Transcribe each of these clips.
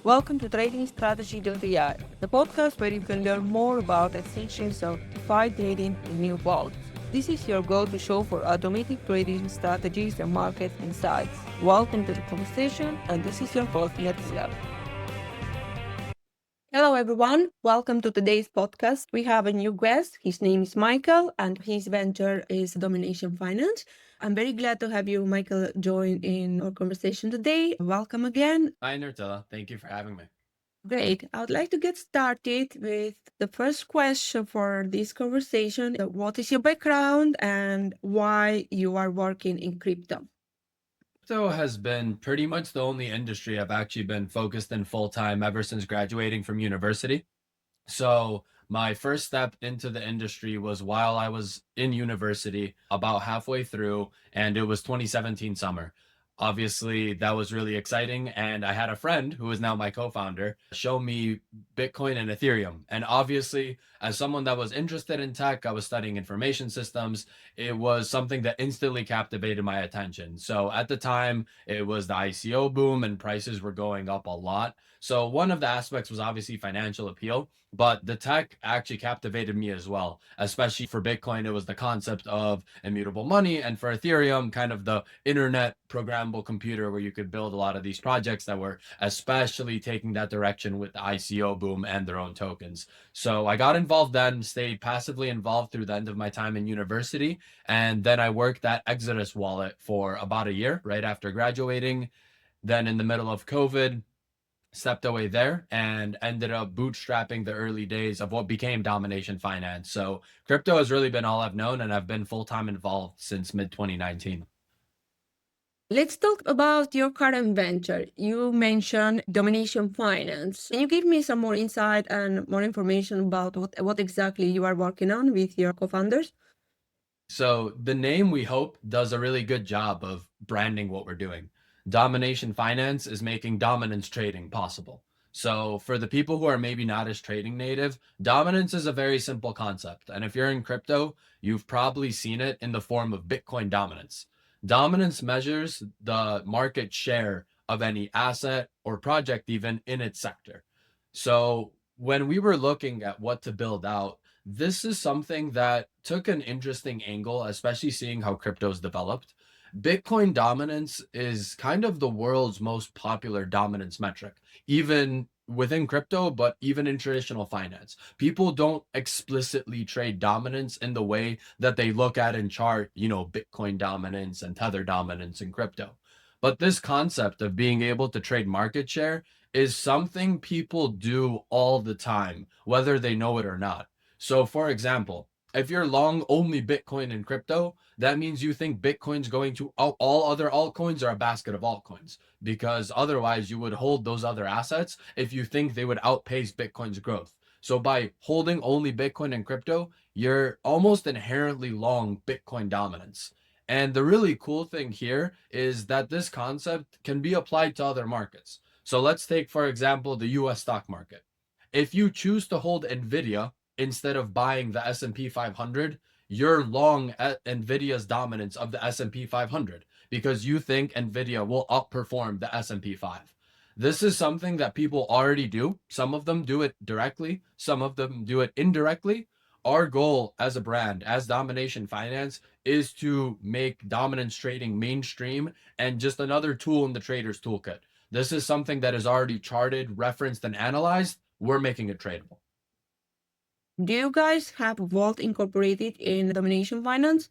Welcome to Trading Strategy.ai, the podcast where you can learn more about essentials of DeFi trading in new vaults. This is your go-to show for automatic trading strategies and market insights. Welcome to the conversation, and this is your host, Michal. Hello, everyone. Welcome to today's podcast. We have a new guest. His name is Michal, and his venture is Domination Finance. I'm very glad to have you, Michal, join in our conversation today. Welcome again. Hi, Nurtilla. Thank you for having me. Great. I would like to get started with the first question for this conversation. What is your background and why you are working in crypto? Crypto has been pretty much the only industry I've actually been focused in full time ever since graduating from university. So, my first step into the industry was while I was in university, about halfway through, and it was 2017 summer. Obviously, that was really exciting. And I had a friend who is now my co founder show me Bitcoin and Ethereum. And obviously, as someone that was interested in tech, I was studying information systems. It was something that instantly captivated my attention. So, at the time, it was the ICO boom and prices were going up a lot. So, one of the aspects was obviously financial appeal, but the tech actually captivated me as well. Especially for Bitcoin, it was the concept of immutable money, and for Ethereum, kind of the internet programmable computer where you could build a lot of these projects that were especially taking that direction with the ICO boom and their own tokens. So I got involved then, stayed passively involved through the end of my time in university, and then I worked at Exodus Wallet for about a year right after graduating. Then in the middle of COVID, stepped away there and ended up bootstrapping the early days of what became Domination Finance. So crypto has really been all I've known, and I've been full-time involved since mid 2019. Let's talk about your current venture. You mentioned Domination Finance. Can you give me some more insight and more information about what exactly you are working on with your co-founders? So the name, we hope, does a really good job of branding what we're doing. Domination Finance is making dominance trading possible. So for the people who are maybe not as trading native, dominance is a very simple concept. And if you're in crypto, you've probably seen it in the form of Bitcoin dominance. Dominance measures the market share of any asset or project even in its sector. So when we were looking at what to build out, this is something that took an interesting angle, especially seeing how crypto's developed. Bitcoin dominance is kind of the world's most popular dominance metric, even within crypto, but even in traditional finance. People don't explicitly trade dominance in the way that they look at and chart, Bitcoin dominance and Tether dominance in crypto. But this concept of being able to trade market share is something people do all the time, whether they know it or not. So, for example, if you're long only Bitcoin and crypto, that means you think Bitcoin's going to all other altcoins are a basket of altcoins, because otherwise you would hold those other assets if you think they would outpace Bitcoin's growth. So by holding only Bitcoin and crypto, you're almost inherently long Bitcoin dominance. And the really cool thing here is that this concept can be applied to other markets. So let's take, for example, the US stock market. If you choose to hold Nvidia instead of buying the S&P 500, you're long at Nvidia's dominance of the S&P 500 because you think Nvidia will outperform the S&P 5. This is something that people already do. Some of them do it directly, some of them do it indirectly. Our goal as a brand, as Domination Finance, is to make dominance trading mainstream and just another tool in the trader's toolkit. This is something that is already charted, referenced, and analyzed. We're making it tradable. Do you guys have Vault incorporated in Domination Finance?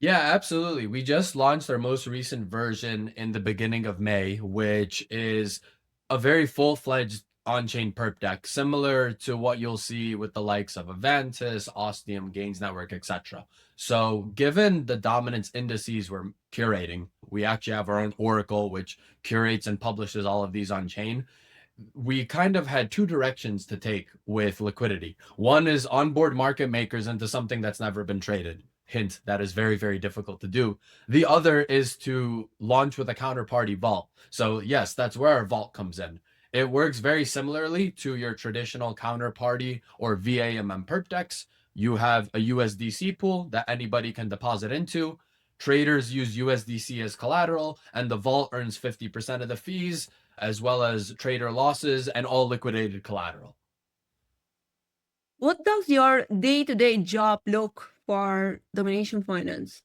Yeah, absolutely. We just launched our most recent version in the beginning of May, which is a very full-fledged on-chain perp deck, similar to what you'll see with the likes of Avantis, Ostium, Gains Network, etc. So given the dominance indices we're curating, we actually have our own Oracle, which curates and publishes all of these on-chain. We kind of had two directions to take with liquidity. One is onboard market makers into something that's never been traded. Hint, that is very, very difficult to do. The other is to launch with a counterparty vault. So yes, that's where our vault comes in. It works very similarly to your traditional counterparty or VAMM perp decks. You have a USDC pool that anybody can deposit into. Traders use USDC as collateral, and the vault earns 50% of the fees, as well as trader losses and all liquidated collateral. What does your day-to-day job look for Domination Finance?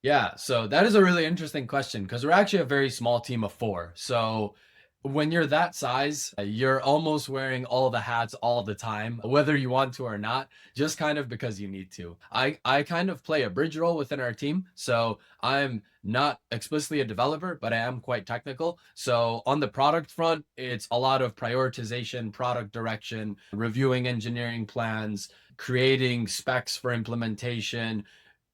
Yeah, so that is a really interesting question because we're actually a very small team of four. So when you're that size, you're almost wearing all the hats all the time, whether you want to or not, just kind of because you need to. I kind of play a bridge role within our team. So I'm not explicitly a developer, but I am quite technical. So on the product front, it's a lot of prioritization, product direction, reviewing engineering plans, creating specs for implementation,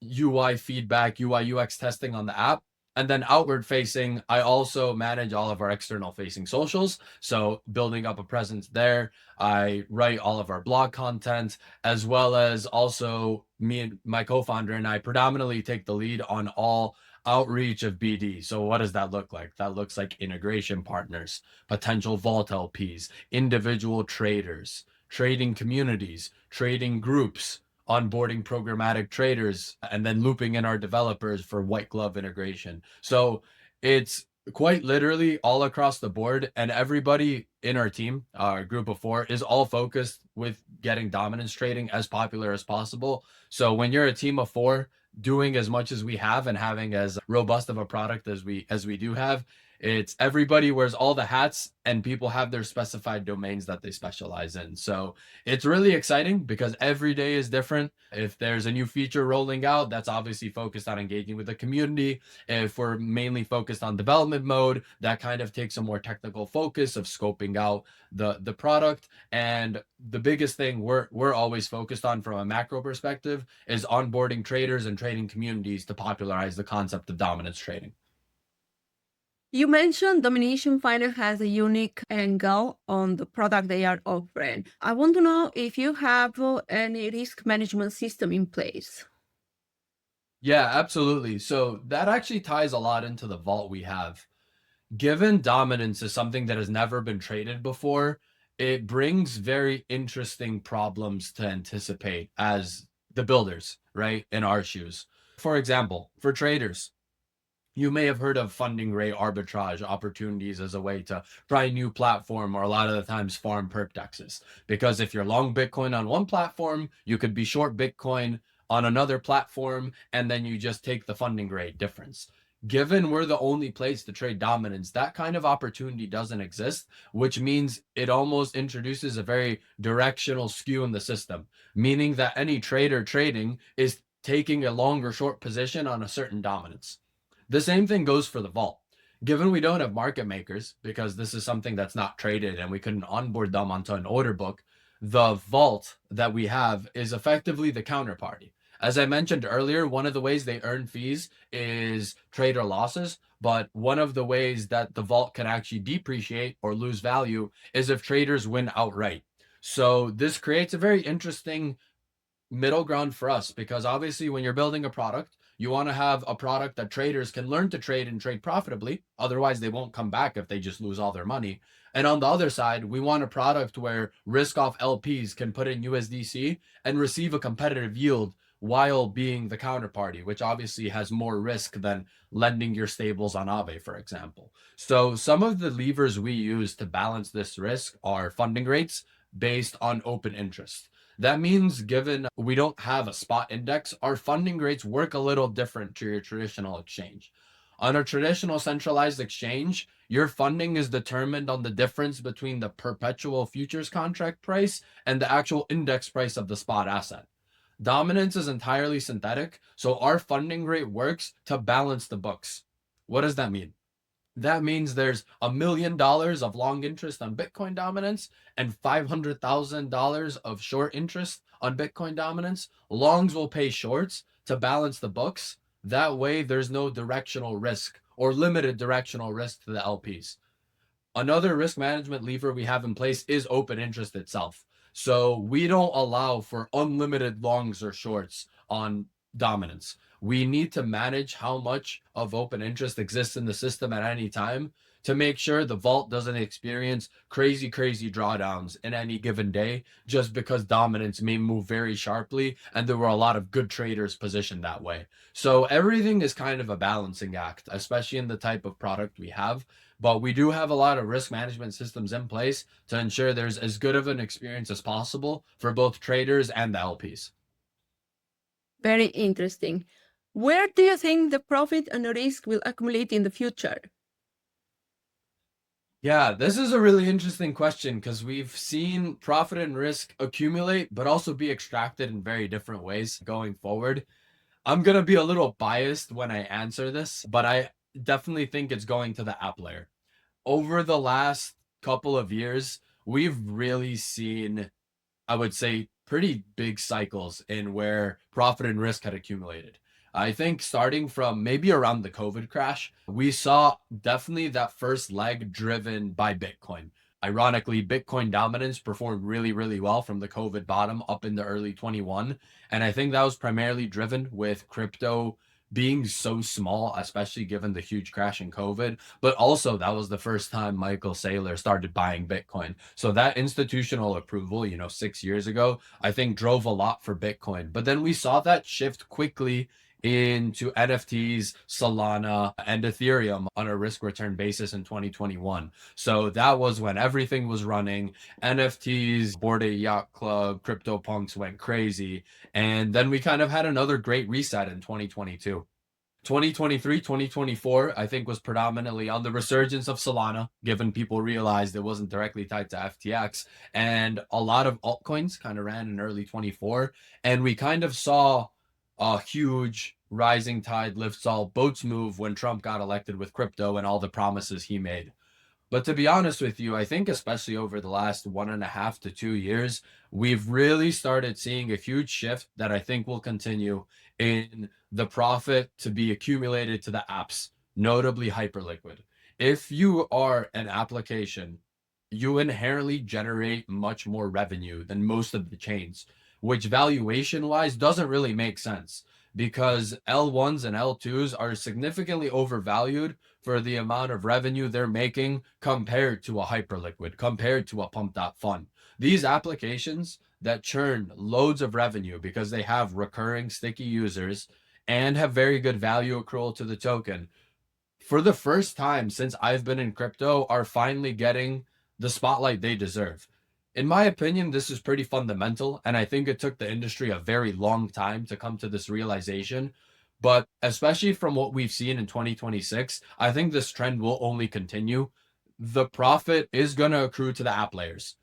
UI feedback, UI UX testing on the app. And then outward facing, I also manage all of our external facing socials. So building up a presence there. I write all of our blog content, as well as also me and my co-founder and I predominantly take the lead on all outreach of BD. So what does that look like? That looks like integration partners, potential vault LPs, individual traders, trading communities, trading groups, onboarding programmatic traders, and then looping in our developers for white glove integration. So it's quite literally all across the board, and everybody in our team, our group of four, is all focused with getting dominance trading as popular as possible. So when you're a team of four doing as much as we have and having as robust of a product as we do have, it's everybody wears all the hats and people have their specified domains that they specialize in. So it's really exciting because every day is different. If there's a new feature rolling out, that's obviously focused on engaging with the community. If we're mainly focused on development mode, that kind of takes a more technical focus of scoping out the product. And the biggest thing we're always focused on from a macro perspective is onboarding traders and trading communities to popularize the concept of dominance trading. You mentioned Domination Finance has a unique angle on the product they are offering. I want to know if you have any risk management system in place. Yeah, absolutely. So that actually ties a lot into the vault we have. Given dominance is something that has never been traded before, it brings very interesting problems to anticipate as the builders, right? In our shoes. For example, for traders, you may have heard of funding rate arbitrage opportunities as a way to try a new platform, or a lot of the times farm perp dexes. Because if you're long Bitcoin on one platform, you could be short Bitcoin on another platform, and then you just take the funding rate difference. Given we're the only place to trade dominance, that kind of opportunity doesn't exist, which means it almost introduces a very directional skew in the system, meaning that any trader trading is taking a long or short position on a certain dominance. The same thing goes for the vault. Given we don't have market makers, because this is something that's not traded and we couldn't onboard them onto an order book, the vault that we have is effectively the counterparty. As I mentioned earlier, one of the ways they earn fees is trader losses, but one of the ways that the vault can actually depreciate or lose value is if traders win outright. So this creates a very interesting middle ground for us, because obviously when you're building a product, you want to have a product that traders can learn to trade and trade profitably. Otherwise, they won't come back if they just lose all their money. And on the other side, we want a product where risk off LPs can put in USDC and receive a competitive yield while being the counterparty, which obviously has more risk than lending your stables on Aave, for example. So some of the levers we use to balance this risk are funding rates based on open interest. That means given we don't have a spot index, our funding rates work a little different to your traditional exchange. On a traditional centralized exchange, your funding is determined on the difference between the perpetual futures contract price and the actual index price of the spot asset. Dominance is entirely synthetic, so our funding rate works to balance the books. What does that mean? That means there's $1 million of long interest on Bitcoin dominance and $500,000 of short interest on Bitcoin dominance. Longs will pay shorts to balance the books. That way, there's no directional risk or limited directional risk to the LPs. Another risk management lever we have in place is open interest itself. So we don't allow for unlimited longs or shorts on dominance. We need to manage how much of open interest exists in the system at any time to make sure the vault doesn't experience crazy drawdowns in any given day just because dominance may move very sharply and there were a lot of good traders positioned that way. So everything is kind of a balancing act, especially in the type of product we have. But we do have a lot of risk management systems in place to ensure there's as good of an experience as possible for both traders and the LPs. Very interesting. Where do you think the profit and the risk will accumulate in the future? Yeah, this is a really interesting question because we've seen profit and risk accumulate, but also be extracted in very different ways going forward. I'm going to be a little biased when I answer this, but I definitely think it's going to the app layer. Over the last couple of years, we've really seen, I would say, pretty big cycles in where profit and risk had accumulated. I think starting from maybe around the COVID crash, we saw definitely that first leg driven by Bitcoin. Ironically, Bitcoin dominance performed really well from the COVID bottom up in the early 21. And I think that was primarily driven with crypto being so small, especially given the huge crash in COVID. But also, that was the first time Michael Saylor started buying Bitcoin. So that institutional approval, 6 years ago, I think drove a lot for Bitcoin. But then we saw that shift quickly into NFTs, Solana, and Ethereum on a risk return basis in 2021. So that was when everything was running. NFTs, Bored Ape Yacht Club, CryptoPunks went crazy. And then we kind of had another great reset in 2022. 2023, 2024, I think was predominantly on the resurgence of Solana, given people realized it wasn't directly tied to FTX. And a lot of altcoins kind of ran in early 24. And we kind of saw a huge rising tide lifts all boats move when Trump got elected with crypto and all the promises he made. But to be honest with you, I think especially over the last 1.5 to 2 years, we've really started seeing a huge shift that I think will continue in the profit to be accumulated to the apps, notably Hyperliquid. If you are an application, you inherently generate much more revenue than most of the chains, which valuation wise doesn't really make sense because L1s and L2s are significantly overvalued for the amount of revenue they're making compared to a Hyperliquid, compared to a Pump.Fun. These applications that churn loads of revenue because they have recurring sticky users and have very good value accrual to the token, for the first time since I've been in crypto, are finally getting the spotlight they deserve. In my opinion, this is pretty fundamental, and I think it took the industry a very long time to come to this realization. But especially from what we've seen in 2026, I think this trend will only continue. The profit is going to accrue to the app layers,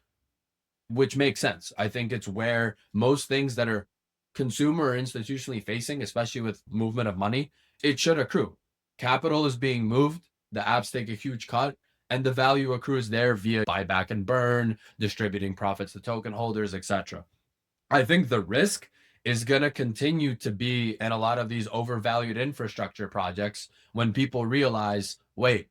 which makes sense. I think it's where most things that are consumer or institutionally facing, especially with movement of money, it should accrue. Capital is being moved, the apps take a huge cut, and the value accrues there via buyback and burn, distributing profits to token holders, etc. I think the risk is going to continue to be in a lot of these overvalued infrastructure projects when people realize, wait,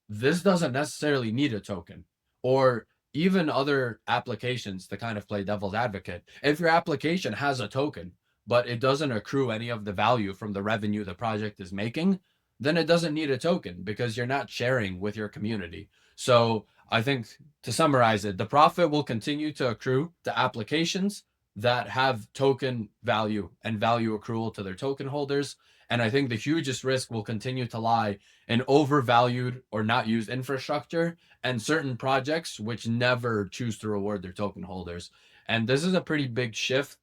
this doesn't necessarily need a token, or even other applications to kind of play devil's advocate. If your application has a token, but it doesn't accrue any of the value from the revenue the project is making, then it doesn't need a token because you're not sharing with your community. So I think to summarize it, the profit will continue to accrue to applications that have token value and value accrual to their token holders. And I think the hugest risk will continue to lie in overvalued or not used infrastructure and certain projects which never choose to reward their token holders. And this is a pretty big shift,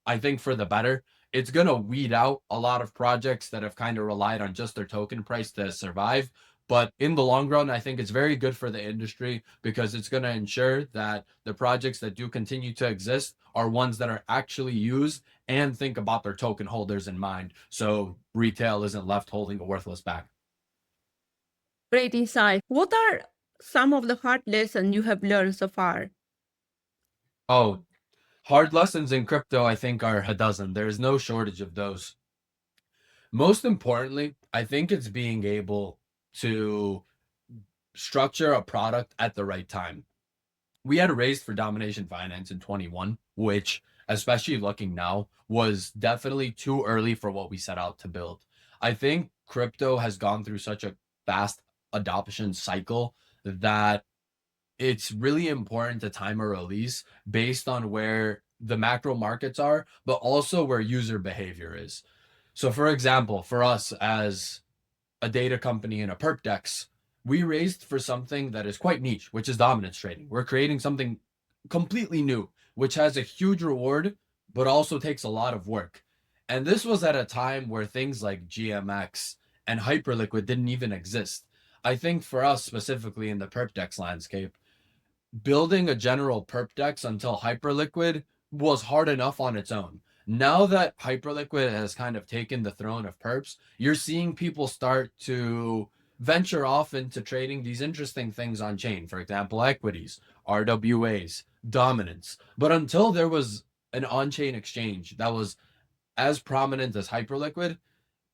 I think, for the better. It's going to weed out a lot of projects that have kind of relied on just their token price to survive. But in the long run, I think it's very good for the industry because it's going to ensure that the projects that do continue to exist are ones that are actually used and think about their token holders in mind. So retail isn't left holding a worthless bag. Great insight. What are some of the hard lessons you have learned so far? Oh, hard lessons in crypto, I think, are a dozen. There's no shortage of those. Most importantly, I think it's being able to structure a product at the right time. We had raised for Domination Finance in 21, which especially looking now, was definitely too early for what we set out to build. I think crypto has gone through such a fast adoption cycle that it's really important to time a release based on where the macro markets are, but also where user behavior is. So, for example, for us as a data company and a perp dex, we raised for something that is quite niche, which is dominance trading. We're creating something completely new, which has a huge reward, but also takes a lot of work. And this was at a time where things like GMX and Hyperliquid didn't even exist. I think for us specifically in the perp dex landscape, building a general perp dex until Hyperliquid was hard enough on its own. Now that Hyperliquid has kind of taken the throne of perps, you're seeing people start to venture off into trading these interesting things on chain. For example, equities, RWAs, dominance. But until there was an on chain exchange that was as prominent as Hyperliquid,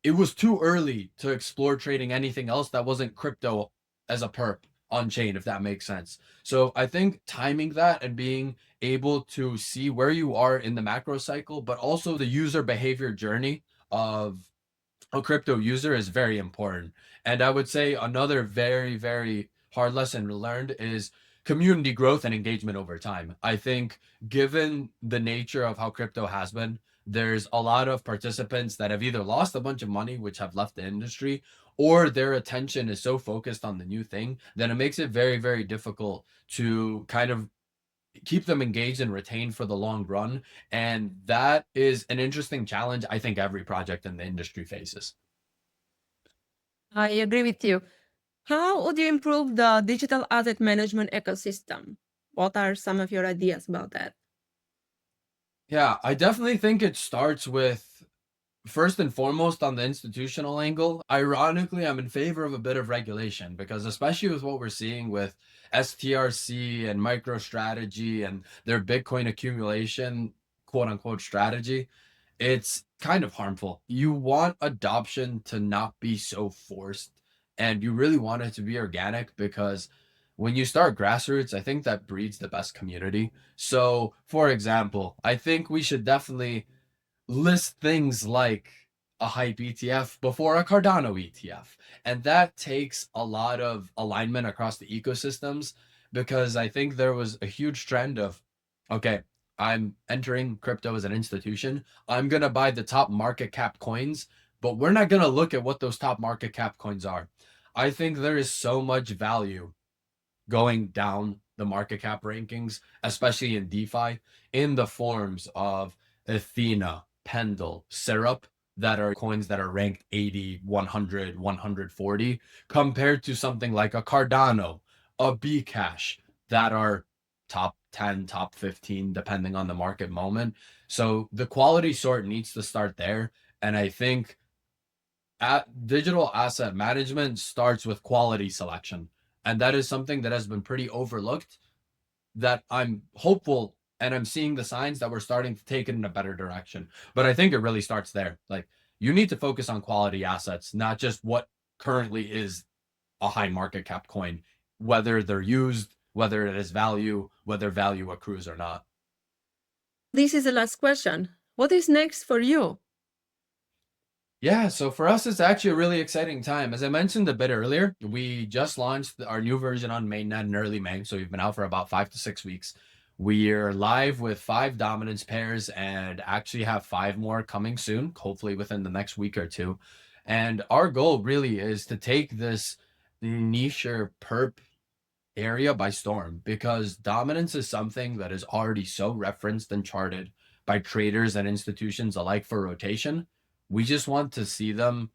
it was too early to explore trading anything else that wasn't crypto as a perp on chain, if that makes sense. So I think timing that and being able to see where you are in the macro cycle, but also the user behavior journey of a crypto user is very important. And I would say another very, very hard lesson learned is community growth and engagement over time. I think given the nature of how crypto has been, there's a lot of participants that have either lost a bunch of money, which have left the industry, or their attention is so focused on the new thing that it makes it very, very difficult to kind of keep them engaged and retained for the long run. And that is an interesting challenge I think every project in the industry faces. I agree with you. How would you improve the digital asset management ecosystem? What are some of your ideas about that? Yeah, I definitely think it starts with first and foremost on the institutional angle. Ironically, I'm in favor of a bit of regulation because, especially with what we're seeing with STRC and MicroStrategy and their Bitcoin accumulation, quote unquote, strategy, it's kind of harmful. You want adoption to not be so forced, and you really want it to be organic because when you start grassroots, I think that breeds the best community. So, for example, I think we should definitely list things like a hype ETF before a Cardano ETF. And that takes a lot of alignment across the ecosystems because I think there was a huge trend of, okay, I'm entering crypto as an institution. I'm going to buy the top market cap coins, but we're not going to look at what those top market cap coins are. I think there is so much value going down the market cap rankings, especially in DeFi, in the forms of Athena, Pendle, Syrup, that are coins that are ranked 80, 100, 140, compared to something like a Cardano, a Bcash, that are top 10, top 15, depending on the market moment. So the quality sort needs to start there. And I think digital asset management starts with quality selection. And that is something that has been pretty overlooked that I'm hopeful and I'm seeing the signs that we're starting to take it in a better direction. But I think it really starts there. Like you need to focus on quality assets, not just what currently is a high market cap coin, whether they're used, whether it is value, whether value accrues or not. This is the last question. What is next for you? Yeah, so for us, it's actually a really exciting time. As I mentioned a bit earlier, we just launched our new version on mainnet in early May. So we've been out for about 5 to 6 weeks. We're live with 5 dominance pairs and actually have 5 more coming soon, hopefully within the next week or two. And our goal really is to take this niche or perp area by storm because dominance is something that is already so referenced and charted by traders and institutions alike for rotation. We just want to see them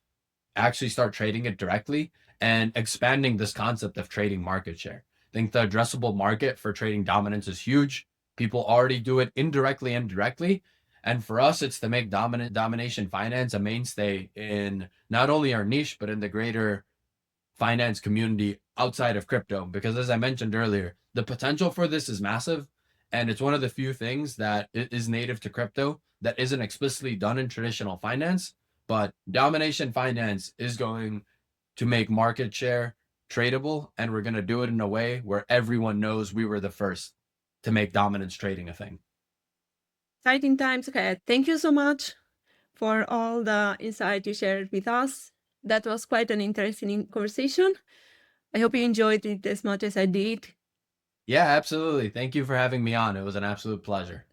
actually start trading it directly and expanding this concept of trading market share. I think the addressable market for trading dominance is huge. People already do it indirectly and directly. And for us, it's to make domination finance a mainstay in not only our niche, but in the greater finance community outside of crypto. Because as I mentioned earlier, the potential for this is massive. And it's one of the few things that is native to crypto that isn't explicitly done in traditional finance. But domination finance is going to make market share tradable. And we're going to do it in a way where everyone knows we were the first to make dominance trading a thing. Exciting times ahead. Thank you so much for all the insight you shared with us. That was quite an interesting conversation. I hope you enjoyed it as much as I did. Yeah, absolutely. Thank you for having me on. It was an absolute pleasure.